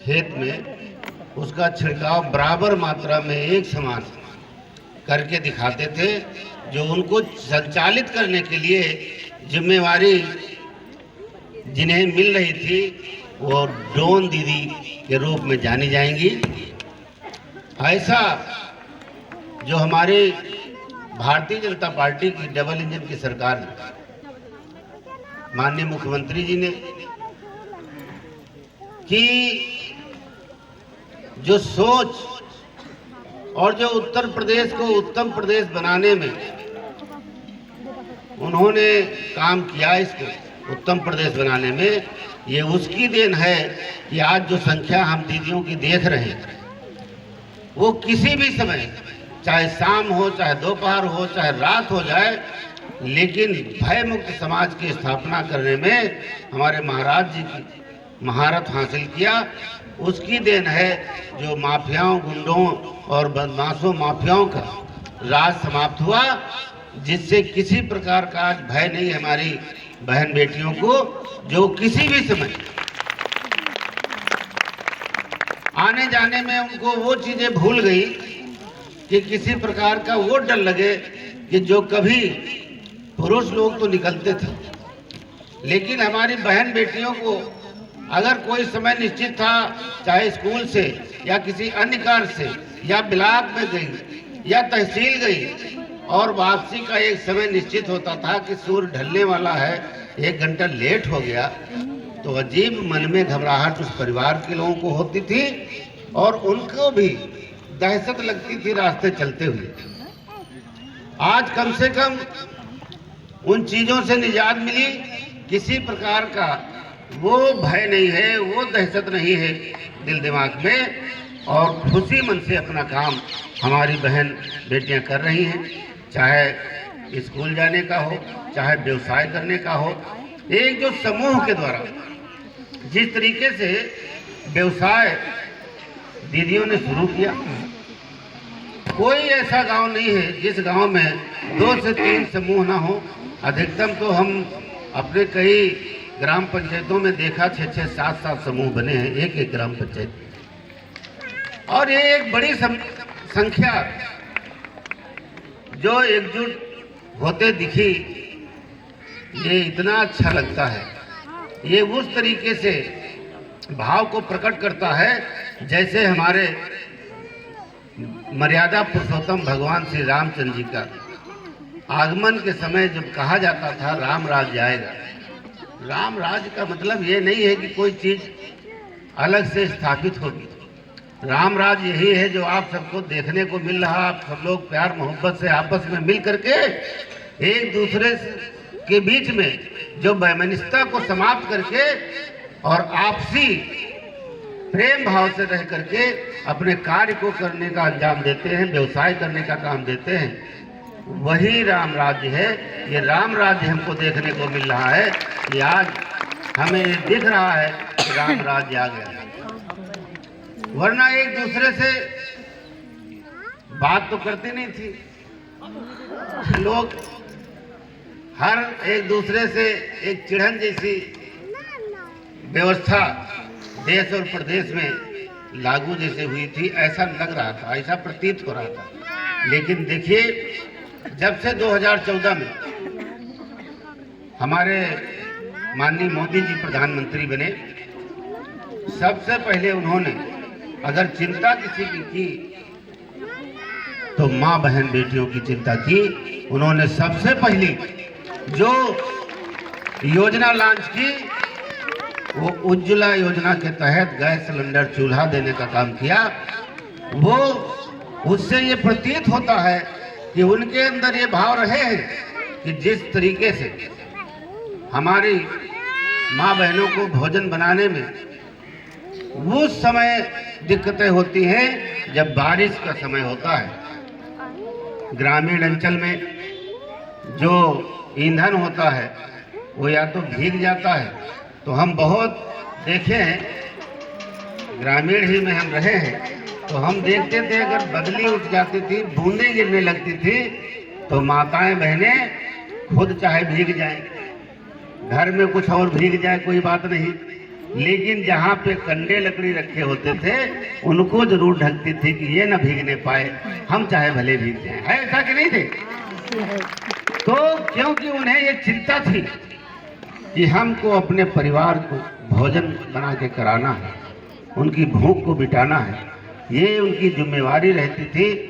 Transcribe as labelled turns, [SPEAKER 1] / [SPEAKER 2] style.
[SPEAKER 1] खेत में उसका छिड़काव बराबर मात्रा में एक समान करके दिखाते थे, जो उनको संचालित करने के लिए जिम्मेवारी जिन्हें मिल रही थी वो ड्रोन दीदी के रूप में जानी जाएंगी। ऐसा जो हमारे भारतीय जनता पार्टी की डबल इंजन की सरकार ने, माननीय मुख्यमंत्री जी ने कि जो सोच और जो उत्तर प्रदेश को उत्तम प्रदेश बनाने में उन्होंने काम किया, इसको उत्तम प्रदेश बनाने में, ये उसकी देन है कि आज जो संख्या हम दीदियों की देख रहे हैं वो किसी भी समय, चाहे शाम हो, चाहे दोपहर हो, चाहे रात हो जाए, लेकिन भय मुक्त समाज की स्थापना करने में हमारे महाराज जी की महारत हासिल किया। उसकी देन है जो माफियाओं, गुंडों और बदमाशों माफियाओं का राज समाप्त हुआ, जिससे किसी प्रकार का आज भय नहीं हमारी बहन बेटियों को, जो किसी भी समय आने जाने में उनको वो चीजें भूल गई कि किसी प्रकार का वो डर लगे कि जो कभी पुरुष लोग तो निकलते थे, लेकिन हमारी बहन बेटियों को अगर कोई समय निश्चित था, चाहे स्कूल से या किसी अन्य कार्य से या ब्लॉक में गई या तहसील गई और वापसी का एक समय निश्चित होता था कि सूर्य ढलने वाला है, 1 घंटा लेट हो गया, तो अजीब मन में घबराहट उस परिवार के लोगों को होती थी और उनको भी दहशत लगती थी रास्ते चलते हुए। आज कम से कम उन चीजों से निजात मिली, किसी प्रकार का वो भय नहीं है, वो दहशत नहीं है दिल दिमाग में, और खुशी मन से अपना काम हमारी बहन बेटियां कर रही हैं, चाहे स्कूल जाने का हो, चाहे व्यवसाय करने का हो। एक जो समूह के द्वारा जिस तरीके से व्यवसाय दीदियों ने शुरू किया, कोई ऐसा गांव नहीं है जिस गांव में 2 से 3 समूह ना हो। अधिकतम तो हम अपने कई ग्राम पंचायतों में देखा 6-6, 7-7 समूह बने हैं एक ग्राम पंचायत, और ये एक बड़ी संख्या जो एकजुट होते दिखी, ये इतना अच्छा लगता है। ये उस तरीके से भाव को प्रकट करता है जैसे हमारे मर्यादा पुरुषोत्तम भगवान श्री रामचंद्र जी का आगमन के समय जब कहा जाता था राम राज्य आएगा। राम राज्य का मतलब ये नहीं है कि कोई चीज अलग से स्थापित होगी। राम राज्य यही है जो आप सबको देखने को मिल रहा, आप सब लोग प्यार मोहब्बत से आपस में मिल करके एक दूसरे के बीच में जो वैमनस्यता को समाप्त करके और आपसी प्रेम भाव से रह करके अपने कार्य को करने का अंजाम देते हैं, व्यवसाय करने का काम देते हैं, वही राम राज्य है। ये राम राज्य हमको देखने को मिल रहा है कि आज हमें ये दिख रहा है कि राम राज्य आ गया है। वरना एक दूसरे से बात तो करते नहीं थी लोग, हर एक दूसरे से एक चिढ़न जैसी व्यवस्था देश और प्रदेश में लागू जैसे हुई थी, ऐसा लग रहा था, ऐसा प्रतीत हो रहा था। लेकिन देखिए, जब से 2014 में हमारे माननीय मोदी जी प्रधानमंत्री बने, सबसे पहले उन्होंने अगर चिंता किसी की तो माँ बहन बेटियों की चिंता की। उन्होंने सबसे पहली जो योजना लॉन्च की वो उज्ज्वला योजना के तहत गैस सिलेंडर चूल्हा देने का काम किया। वो उससे ये प्रतीत होता है कि उनके अंदर ये भाव रहे हैं कि जिस तरीके से हमारी माँ बहनों को भोजन बनाने में उस समय दिक्कतें होती हैं जब बारिश का समय होता है। ग्रामीण अंचल में जो ईंधन होता है वो या तो भीग जाता है, तो हम बहुत देखे हैं, ग्रामीण ही में हम रहे हैं, तो हम देखते थे अगर बदली उठ जाती थी, बूंदें गिरने लगती थी, तो माताएं बहनें खुद चाहे भीग जाएं, घर में कुछ और भीग जाए कोई बात नहीं, लेकिन जहाँ पे कंडे लकड़ी रखे होते थे उनको जरूर ढकती थी कि ये ना भीगने पाए, हम चाहे भले भीग जाएं। है ऐसा कि नहीं थे? तो क्योंकि उन्हें ये चिंता थी कि हमको अपने परिवार को भोजन बना के कराना है, उनकी भूख को मिटाना है, ये उनकी जिम्मेवारी रहती थी।